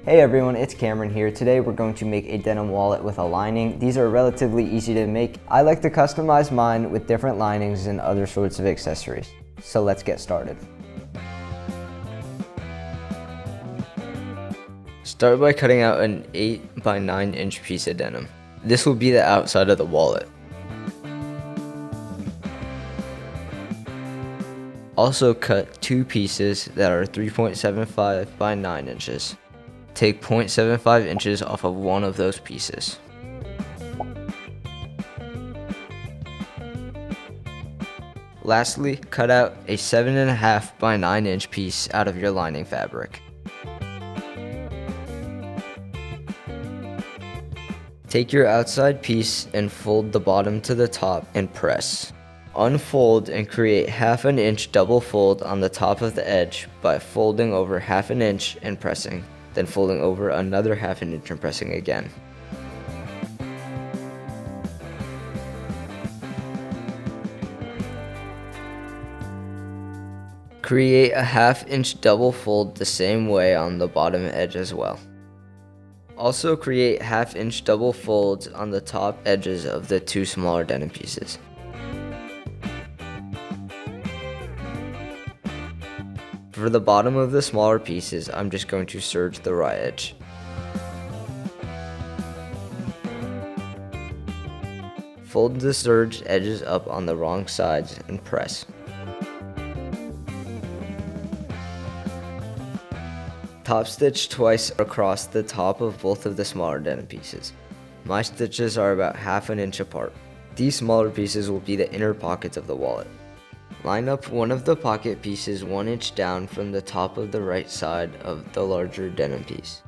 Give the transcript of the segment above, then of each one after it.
Hey everyone, it's Cameron here. Today we're going to make a denim wallet with a lining. These are relatively easy to make. I like to customize mine with different linings and other sorts of accessories. So let's get started. Start by cutting out an 8 by 9 inch piece of denim. This will be the outside of the wallet. Also cut 2 pieces that are 3.75 by 9 inches. Take 0.75 inches off of one of those pieces. Lastly, cut out a 7.5 by 9 inch piece out of your lining fabric. Take your outside piece and fold the bottom to the top and press. Unfold and create 1/2 inch double fold on the top of the edge by folding over 1/2 inch and pressing, then folding over another 1/2 inch and pressing again. Create a 1/2 inch double fold the same way on the bottom edge as well. Also create 1/2 inch double folds on the top edges of the 2 smaller denim pieces. For the bottom of the smaller pieces, I'm just going to serge the raw edge. Fold the serged edges up on the wrong sides and press. Top stitch twice across the top of both of the smaller denim pieces. My stitches are about 1/2 inch apart. These smaller pieces will be the inner pockets of the wallet. Line up one of the pocket pieces 1 inch down from the top of the right side of the larger denim piece.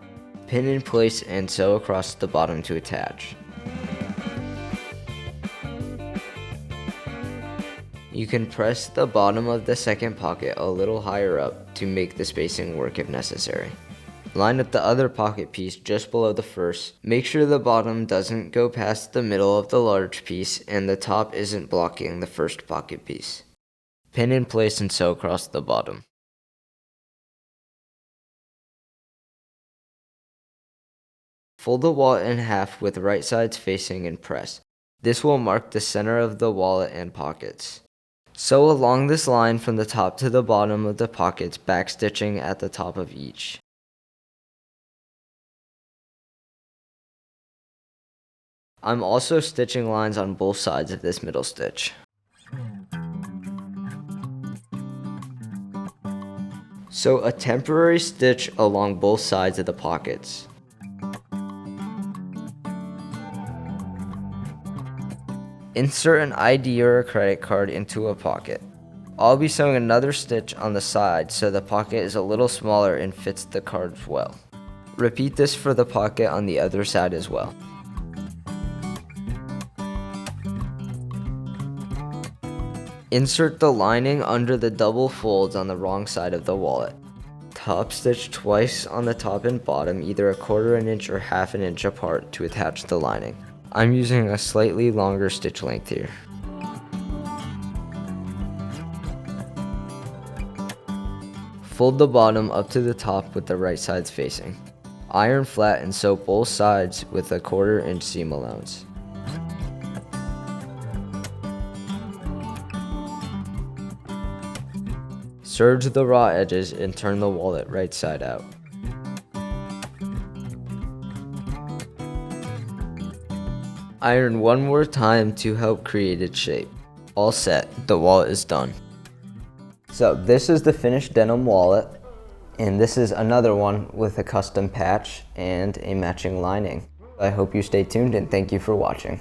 Pin in place and sew across the bottom to attach. You can press the bottom of the second pocket a little higher up to make the spacing work if necessary. Line up the other pocket piece just below the first. Make sure the bottom doesn't go past the middle of the large piece and the top isn't blocking the first pocket piece. Pin in place and sew across the bottom. Fold the wallet in half with right sides facing and press. This will mark the center of the wallet and pockets. Sew along this line from the top to the bottom of the pockets, backstitching at the top of each. I'm also stitching lines on both sides of this middle stitch. Sew a temporary stitch along both sides of the pockets. Insert an ID or a credit card into a pocket. I'll be sewing another stitch on the side so the pocket is a little smaller and fits the cards well. Repeat this for the pocket on the other side as well. Insert the lining under the double folds on the wrong side of the wallet. Top stitch twice on the top and bottom, either 1/4 inch or 1/2 inch apart to attach the lining. I'm using a slightly longer stitch length here. Fold the bottom up to the top with the right sides facing. Iron flat and sew both sides with a 1/4 inch seam allowance. Serge the raw edges and turn the wallet right side out. Iron one more time to help create its shape. All set, the wallet is done. So this is the finished denim wallet, and this is another one with a custom patch and a matching lining. I hope you stay tuned and thank you for watching.